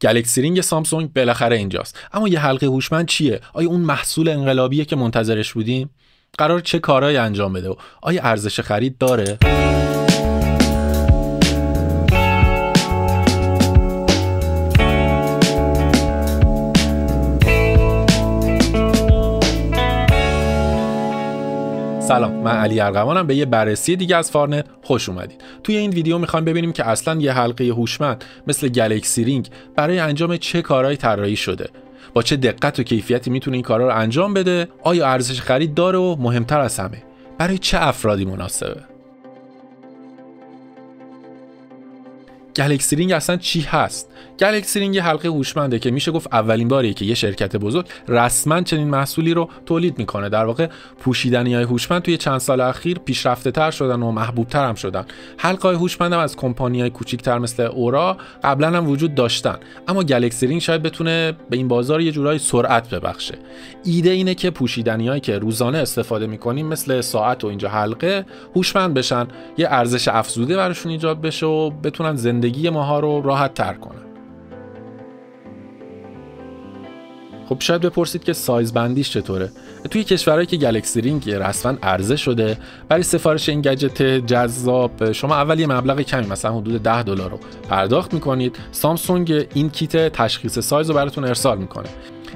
گلکسی رینگ سامسونگ بالاخره اینجاست. اما یه حلقه هوشمند چیه؟ آیا اون محصول انقلابیه که منتظرش بودیم؟ قرار چه کارهایی انجام بده و آیا ارزش خرید داره؟ سلام، من علی ارغوانم. به یه بررسی دیگه از فارنت خوش اومدید. توی این ویدیو میخوایم ببینیم که اصلا یه حلقه هوشمند مثل گلکسی رینگ برای انجام چه کارهایی طراحی شده، با چه دقت و کیفیتی میتونه این کارها رو انجام بده، آیا ارزش خرید داره و مهمتر از همه برای چه افرادی مناسبه. گلکسی رینگ اصلا چی هست؟ گلکسی رینگ یه حلقه هوشمنده که میشه گفت اولین باریه که یه شرکت بزرگ رسما چنین محصولی رو تولید میکنه. در واقع پوشیدنی‌های هوشمند توی چند سال اخیر پیشرفته‌تر شدن و محبوب‌تر هم شدن. حلقه‌های هوشمند هم از کمپانی‌های کوچیک‌تر مثل اورا قبلا هم وجود داشتن، اما گلکسی رینگ شاید بتونه به این بازار یه جورایی سرعت ببخشه. ایده اینه که پوشیدنی‌هایی که روزانه استفاده می‌کنیم مثل ساعت و اینجا حلقه هوشمند بشن، یه ارزش افزوده براشون ایجاد بشه و بتونن زندگی ماها رو راحت تر کنن. خب شاید بپرسید که سایز بندیش چطوره؟ توی کشورهایی که گلکسی رینگ رسما عرضه شده، برای سفارش این گجت جذاب شما اول یه مبلغ کمی مثلا حدود $10 رو پرداخت میکنید. سامسونگ این کیت تشخیص سایز رو براتون ارسال میکنه.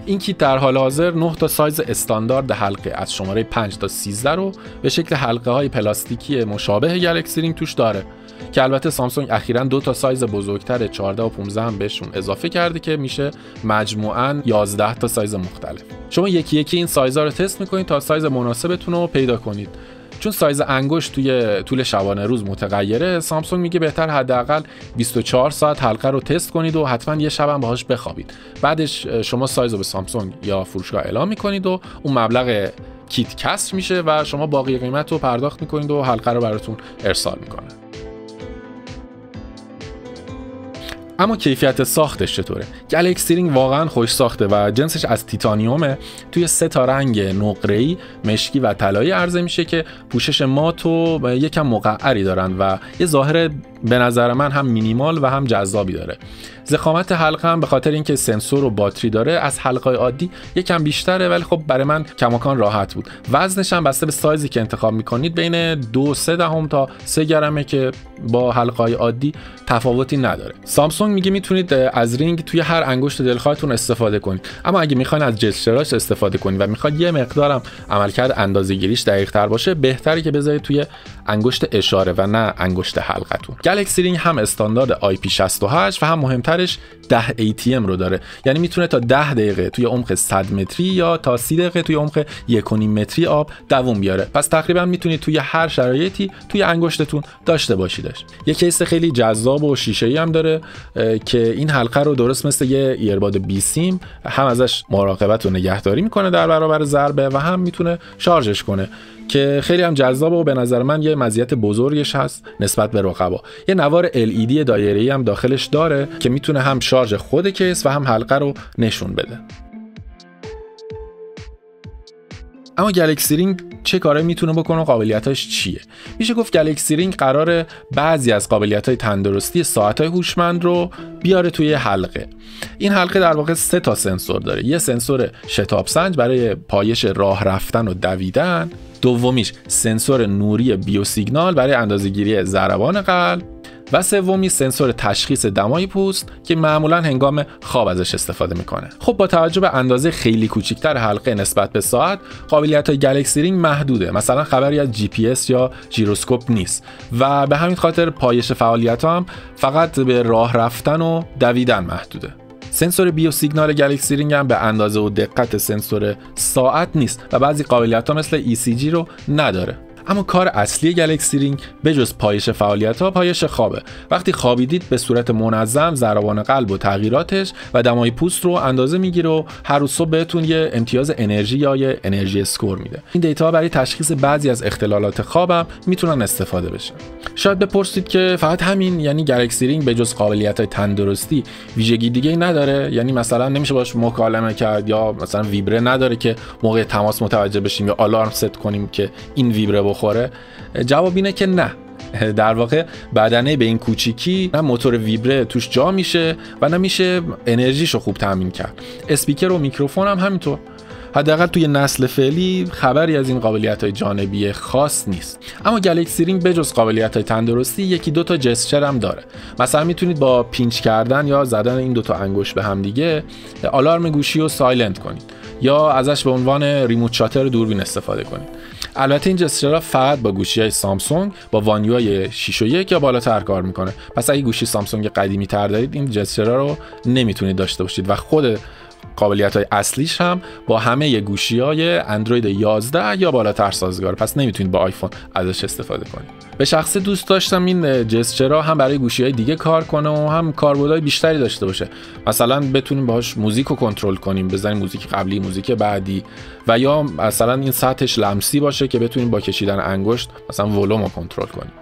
این کیت در حال حاضر 9 تا سایز استاندارد حلقه از شماره 5 تا 13 رو به شکل حلقه های پلاستیکی مشابه گلکسی رینگ توش داره، که البته سامسونگ اخیراً 2 تا سایز بزرگتر 14 و 15 هم بهشون اضافه کرده که میشه مجموعاً 11 تا سایز مختلف. شما یکی یکی این سایزها رو تست میکنید تا سایز مناسبتون رو پیدا کنید. چون سایز انگشت توی طول شبانه روز متغیره، سامسونگ میگه بهتر حداقل 24 ساعت حلقه رو تست کنید و حتما یه شب هم باهاش بخوابید. بعدش شما سایز رو به سامسونگ یا فروشگاه اعلام میکنید و اون مبلغ کیت کسر میشه و شما باقی قیمت رو پرداخت میکنید و حلقه رو براتون ارسال میکنه. اما کیفیت ساختش چطوره؟ گلکسی رینگ واقعا خوش ساخته و جنسش از تیتانیومه. توی 3 تا رنگ نقره‌ای، مشکی و طلایی عرضه میشه که پوشش مات و یکم مقعری دارن و یه ظاهر به نظر من هم مینیمال و هم جذابی داره. ضخامت حلقه هم به خاطر اینکه سنسور و باتری داره از حلقه عادی یکم بیشتره، ولی خب برای من کماکان راحت بود. وزنش هم بسته به سایزی که انتخاب میکنید بین 2.3 تا 3 گرمه که با حلقه عادی تفاوتی نداره. سامسونگ میگه میتونید از رینگ توی هر انگشت دلخواهتون استفاده کنید، اما اگه میخواین از جستراش استفاده کنید و میخواید یه مقدارم عملکرد اندازه‌گیریش دقیق‌تر باشه، بهتره که بذارید توی انگشت اشاره و نه انگشت حلقتون. گلکسی رینگ هم استاندارد IP68 و هم مهمترش 10 ATM رو داره، یعنی میتونه تا 10 دقیقه توی عمق 100 متری یا تا 30 دقیقه توی عمق 1.5 متری آب دووم بیاره. پس تقریبا میتونید توی هر شرایطی توی انگشتتون داشته باشیدش. یه کیس خیلی جذاب و شیشه‌ای هم داره که این حلقه رو درست مثل یه ایرباد بی سیم هم ازش مراقبت و نگهداری میکنه در برابر ضربه و هم میتونه شارژش کنه، که خیلی هم جذابه و به نظر من یه مزیت بزرگش هست نسبت به رقبا. یه نوار LED دایره‌ای هم داخلش داره که میتونه هم شارژ خود کیس و هم حلقه رو نشون بده. اما گلکسی رینگ چه کارایی میتونه بکنه و قابلیتاش چیه؟ میشه گفت گلکسی رینگ قراره بعضی از قابلیت‌های تندرستی ساعت‌های هوشمند رو بیاره توی حلقه. این حلقه در واقع 3 تا سنسور داره. یه سنسور شتاب سنج برای پایش راه رفتن و دویدن، دومیش سنسور نوری بیوسیگنال برای اندازه‌گیری ضربان قلب و سومی سنسور تشخیص دمای پوست که معمولا هنگام خواب ازش استفاده میکنه. خب با توجه به اندازه خیلی کوچیکتر حلقه نسبت به ساعت، قابلیت‌های گلکسی رینگ محدوده. مثلا خبری از GPS یا ژیروسکوپ نیست و به همین خاطر پایش فعالیت‌ها هم فقط به راه رفتن و دویدن محدوده. سنسور بیوسیگنال گلکسی رینگ هم به اندازه و دقت سنسور ساعت نیست و بعضی قابلیت‌ها مثل ECG رو نداره. اما کار اصلی گلکسی رینگ به جز پایش فعالیت‌ها پایش خوابه. وقتی خوابیدید به صورت منظم ضربان قلب و تغییراتش و دمای پوست رو اندازه میگیره و هر روز صبح بهتون یه امتیاز انرژی یا یه انرژی اسکور میده. این دیتا برای تشخیص بعضی از اختلالات خوابم میتونن استفاده بشه. شاید بپرسید که فقط همین، یعنی گلکسی رینگ به جز قابلیت‌های تندرستی ویژگی دیگه‌ای نداره؟ یعنی مثلا نمیشه باش مکالمه کرد یا مثلا ویبره نداره که موقع تماس متوجه بشیم یا آلارم ست کنیم که این ویبره بخوره؟ جواب اینه که نه. در واقع بدنه به این کوچیکی نه موتور ویبره توش جا میشه و نه میشه انرژیشو خوب تامین کرد. اسپیکر و میکروفون هم همینطور. حداقل توی نسل فعلی خبری از این قابلیت‌های جانبی خاص نیست. اما گلکسی رینگ بجز قابلیت‌های تندرستی یکی دو تا جسچر هم داره. مثلا میتونید با پینچ کردن یا زدن این دو تا انگشت به هم دیگه آلارم گوشی رو سایلنت کنید یا ازش به عنوان ریموت شاتر دوربین استفاده کنید. البته این جسچرها فقط با گوشی‌های سامسونگ با وانیوهای 6 و 1 یا بالاتر کار میکنه. پس اگه گوشی سامسونگ قدیمی تر دارید این جسچرها رو نمیتونید داشته باشید و خود قابلیت‌های اصلیش هم با همه گوشی‌های اندروید 11 یا بالاتر سازگار، پس نمیتونید با آیفون ازش استفاده کنید. به شخصه دوست داشتم این جسچرها هم برای گوشی‌های دیگه کار کنه و هم کاربردهای بیشتری داشته باشه. مثلا بتونیم باهاش موزیک رو کنترل کنیم، بزنیم موزیک قبلی، موزیک بعدی، و یا مثلا این سطحش لمسی باشه که بتونیم با کشیدن انگشت مثلا ولوم رو کنترل کنیم.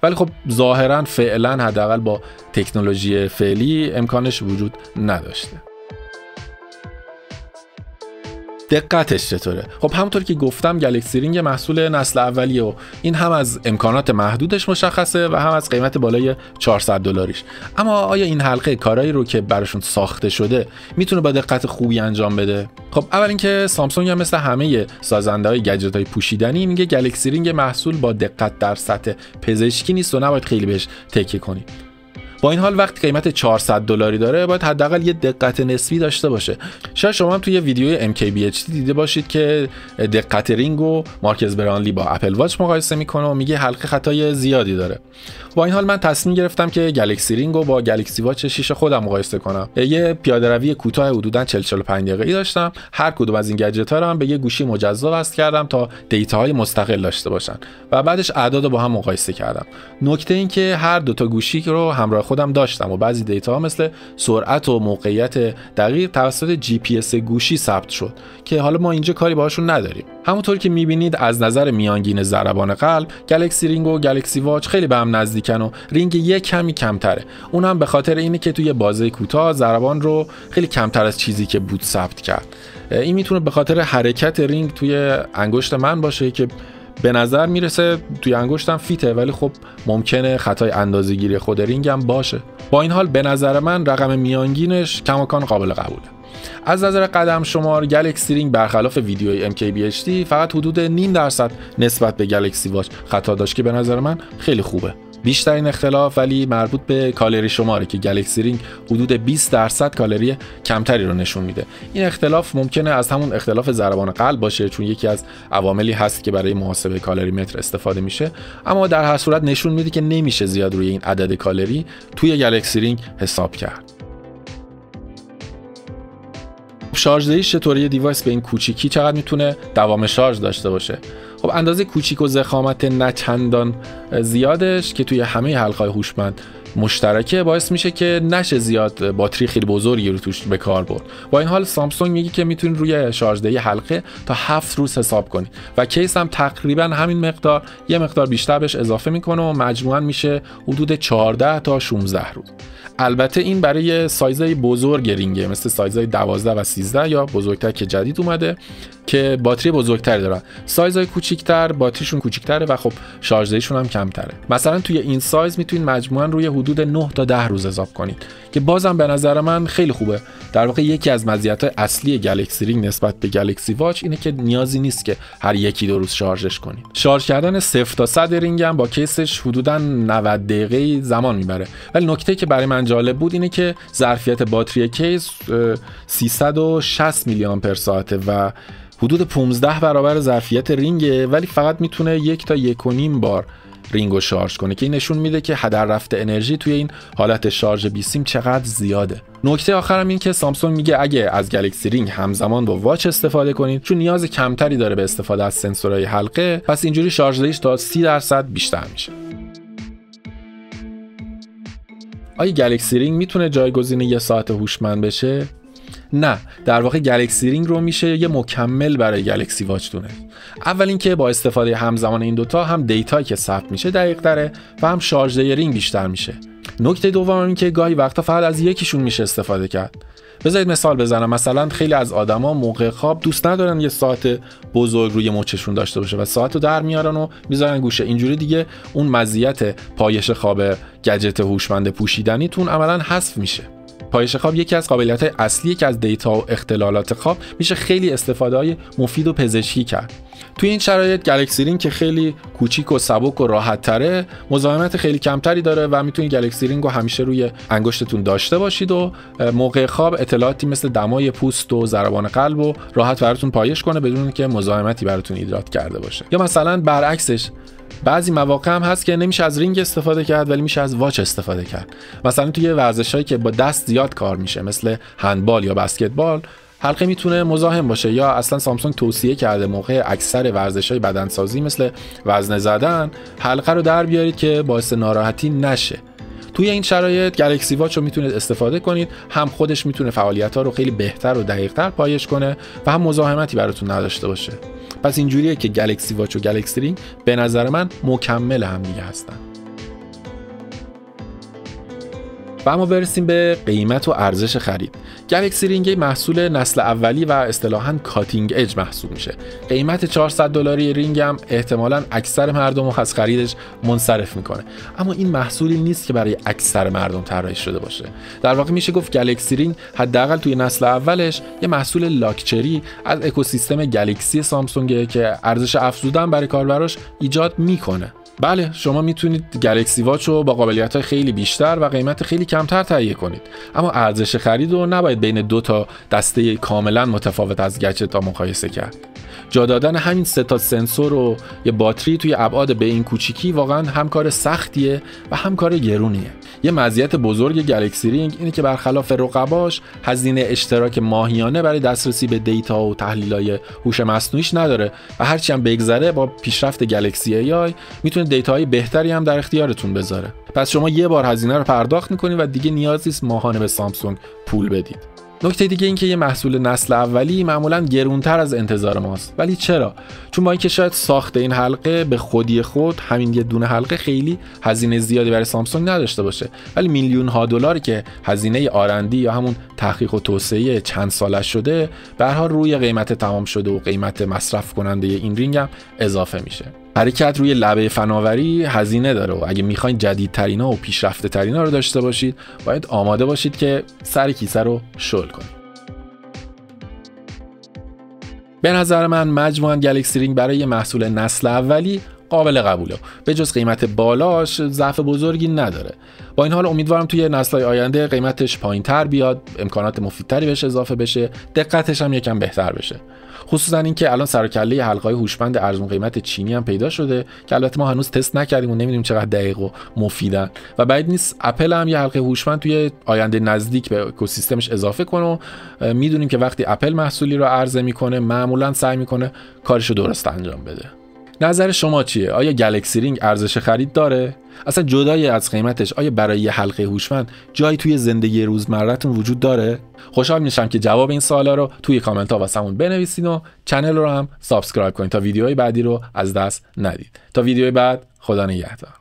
ولی خب ظاهرا فعلا حداقل با تکنولوژی فعلی امکانش وجود نداشته. دقتش چطوره؟ خب همونطور که گفتم گلکسی رینگ محصول نسل اولیه و این هم از امکانات محدودش مشخصه و هم از قیمت بالای $400. اما آیا این حلقه کارایی رو که براشون ساخته شده میتونه با دقت خوبی انجام بده؟ خب اول اینکه سامسونگ هم مثل همه سازنده‌های گجت‌های پوشیدنی میگه گلکسی رینگ محصول با دقت در سطح پزشکی نیست و نباید خیلی بهش تکیه کنید. با این حال وقتی قیمت $400 داره باید حداقل یه دقت نسبی داشته باشه. شاید شما هم توی ویدیوی MKBHD دیده باشید که دقت رینگ و مارکز برانلی با اپل واچ مقایسه میکنه و میگه حلقه خطای زیادی داره. با این حال من تصمیم گرفتم که گلکسی رینگ رو با گلکسی واچ 6 خودم مقایسه کنم. یه پیاده روی کوتاه حدوداً 40-45 دقیقه‌ای داشتم. هر کدوم از این گجت‌ها رو هم به یه گوشی مجزا وصل کردم تا دیتاهای مستقل داشته باشن و بعدش اعداد رو با هم مقایسه کردم. نکته این که هر دو تا گوشی رو همراه خودم داشتم و بعضی دیتاها مثل سرعت و موقعیت دقیق توسط GPS گوشی ثبت شد که حالا ما اینجا کاری باهاشون نداریم. همونطور که می‌بینید از نظر میانگین ضربان قلب گلکسی رینگ و گلکسی واچ خیلی به هم نزدیکن و رینگ یک کمی کمتره. اونم به خاطر اینه که توی بازه کوتاه ضربان رو خیلی کمتر از چیزی که بود ثبت کرد. این میتونه به خاطر حرکت رینگ توی انگشت من باشه که به نظر میرسه توی انگشتم فیته، ولی خب ممکنه خطای اندازه‌گیری خود رینگ هم باشه. با این حال به نظر من رقم میانگینش کماکان قابل قبوله. از نظر قدم شمار گلکسی رینگ برخلاف ویدیوی MKBHD فقط حدود 0.5% نسبت به گلکسی واچ خطا داشت که به نظر من خیلی خوبه. بیشترین اختلاف ولی مربوط به کالری شماره که گلکسی رینگ حدود 20% کالری کمتری رو نشون میده. این اختلاف ممکنه از همون اختلاف ضربان قلب باشه چون یکی از عواملی هست که برای محاسبه کالری متر استفاده میشه، اما در هر صورت نشون میده که نمیشه زیاد روی این عدد کالری توی گلکسی رینگ حساب کرد. شارژ دهیش چطوره؟ یه دیوایس به این کوچیکی چقدر میتونه دوام شارژ داشته باشه؟ خب اندازه کوچیک و ضخامت نه چندان زیادش که توی همه حلقه‌های هوشمند مشترکه باعث میشه که نشه زیاد باتری خیلی بزرگی رو توش به کار برد. با این حال سامسونگ میگه که میتونید روی شارژ دهی حلقه تا 7 روز حساب کنید و کیس هم تقریبا همین مقدار، یه مقدار بیشتر بهش اضافه میکنه و مجموعاً میشه حدود 14 تا 16 روز. البته این برای سایزهای بزرگ رینگه مثل سایزهای 12 و 13 یا بزرگتر که جدید اومده که باتری بزرگتری دارن. سایزهای کوچیک‌تر باتریشون کوچیک‌تره و خب شارژ دهیشون هم کمتره. مثلا توی این سایز میتونید مجموعاً روی حدود 9 تا 10 روز حساب کنید که بازم به نظر من خیلی خوبه. در واقع یکی از مزیت‌های اصلی گلکسی رینگ نسبت به گلکسی واچ اینه که نیازی نیست که هر 1-2 روز شارژش کنید. شارژ کردن 0 تا 100 رینگ هم با کیسش حدوداً 90 دقیقه زمان میبره. ولی نکته که برای من جالب بود اینه که ظرفیت باتری کیس 360 میلی آمپر ساعته و حدود 15 برابر ظرفیت رینگه، ولی فقط میتونه 1 تا 1.5 بار رینگو شارژ کنه که این نشون میده که هدر رفته انرژی توی این حالت شارژ بیسیم چقدر زیاده. نکته آخرم این که سامسونگ میگه اگه از گلکسی رینگ همزمان با واچ استفاده کنید چون نیاز کمتری داره به استفاده از سنسورهای حلقه، پس اینجوری شارژ دهیش تا 30% بیشتر میشه. آیا گلکسی رینگ میتونه جایگزین یه ساعت هوشمند بشه؟ نه، در واقع گلکسی رینگ رو میشه یه مکمل برای گلکسی واچ دونه. اول اینکه با استفاده همزمان این دوتا هم دیتایی که ثبت میشه دقیق تره و هم شارژ دهی رینگ بیشتر میشه. نکته دوم این که گاهی وقتا فقط از یکیشون میشه استفاده کرد. بذارید مثال بزنم. مثلا خیلی از آدما موقع خواب دوست ندارن یه ساعت بزرگ روی مچشون داشته باشه و ساعت رو در میارن و میذارن گوشه. اینجوری دیگه اون مزیت پایش خواب گجت هوشمند پوشیدنیتون عملاً حذف میشه. پایش خواب یکی از قابلیت‌های اصلیه که از دیتا و اختلالات خواب میشه خیلی استفاده‌های مفید و پزشکی کرد. توی این شرایط گلکسی رینگ که خیلی کوچیک و سبک و راحت تره، مزاحمت خیلی کمتری داره و میتونید گلکسی رینگ رو همیشه روی انگشتتون داشته باشید و موقع خواب اطلاعاتی مثل دمای پوست و ضربان قلب و راحت براتون پایش کنه بدون که مزاحمتی براتون ایجاد کرده باشه. یا مثلا برعکسش بعضی مواقع هم هست که نمیشه از رینگ استفاده کرد ولی میشه از واچ استفاده کرد. مثلا توی ورزشایی که با دست زیاد کار میشه مثل هندبال یا بسکتبال، حلقه میتونه مزاحم باشه. یا اصلا سامسونگ توصیه کرده موقع اکثر ورزش‌های بدنسازی مثل وزنه زدن حلقه رو در بیارید که باعث ناراحتی نشه. توی این شرایط گلکسی واچ رو میتونید استفاده کنید، هم خودش میتونه فعالیت‌ها رو خیلی بهتر و دقیق‌تر پایش کنه و هم مزاحمتی براتون نداشته باشه. پس اینجوریه که گلکسی واچ و گلکسی رینگ به نظر من مکمل هم دیگه هستن. و اما برسیم به قیمت و ارزش خرید. گلکسی رینگ محصول نسل اولی و اصطلاحاً کاتینگ اج محسوب میشه. قیمت $400 رینگ هم احتمالاً اکثر مردم رو از خریدش منصرف میکنه. اما این محصولی نیست که برای اکثر مردم طراحی شده باشه. در واقع میشه گفت گلکسی رینگ حداقل توی نسل اولش یه محصول لاکچری از اکوسیستم گلکسی سامسونگه که ارزش افزوده برای کاربراش ایجاد میکنه. بله، شما میتونید گلکسی واچ رو با قابلیت‌های خیلی بیشتر و قیمت خیلی کمتر تهیه کنید، اما ارزش خرید رو نباید بین دو تا دسته کاملا متفاوت از گجت‌ها مقایسه کرد. جا دادن همین 3 تا سنسور و یه باتری توی ابعاد به این کوچیکی واقعا هم کار سختیه و هم کار گرونیه. یه مزیت بزرگ گلکسی رینگ اینه که برخلاف رقباش هزینه اشتراک ماهیانه برای دسترسی به دیتا و تحلیل‌های هوش مصنوعیش نداره و هرچی هم بگذره با پیشرفت گلکسی ای میتونه دیتاهای بهتری هم در اختیارتون بذاره. پس شما یه بار هزینه رو پرداخت میکنید و دیگه نیاز نیست ماهانه به سامسونگ پول بدید. نکته دیگه این که یه محصول نسل اولی معمولاً گرونتر از انتظار ماست. ولی چرا؟ چون با اینکه شاید ساخت این حلقه به خودی خود همین یه دونه حلقه خیلی هزینه زیادی برای سامسونگ نداشته باشه، ولی میلیون‌ها دلاری که هزینه آرندی یا همون تحقیق و توسعه چند ساله شده به هر حال روی قیمت تمام شده و قیمت مصرف کننده این رینگ هم اضافه میشه. حرکت روی لبه فناوری هزینه داره و اگه میخواین جدیدترینا و پیشرفته ترینا رو داشته باشید باید آماده باشید که سر کیسه رو شل کنید. به نظر من مجموعاً گلکسی رینگ برای محصول نسل اولی قابل قبوله. به جز قیمت بالاش ضعف بزرگی نداره. با این حال امیدوارم توی نسل‌های آینده قیمتش پایین‌تر بیاد، امکانات مفیدتری بهش اضافه بشه، دقتش هم یکم بهتر بشه. خصوصا اینکه الان سر و کله حلقه‌های هوشمند ارزون قیمت چینی هم پیدا شده که البته ما هنوز تست نکردیم و نمی‌دونیم چقدر دقیق و مفیدن و بعید نیست اپل هم یه حلقه هوشمند توی آینده نزدیک به اکوسیستمش اضافه کنه و می‌دونیم که وقتی اپل محصولی رو عرضه می‌کنه معمولاً سعی می‌کنه کارشو درست انجام بده. نظر شما چیه؟ آیا گلکسی رینگ ارزش خرید داره؟ اصلا جدای از قیمتش آیا برای یه حلقه هوشمند جایی توی زندگی روزمره‌تون وجود داره؟ خوشحال میشم که جواب این سوالا رو توی کامنت ها واسمون بنویسین و کانال رو هم سابسکرایب کنید تا ویدیوهای بعدی رو از دست ندید. تا ویدیوی بعد، خدا نگهدار.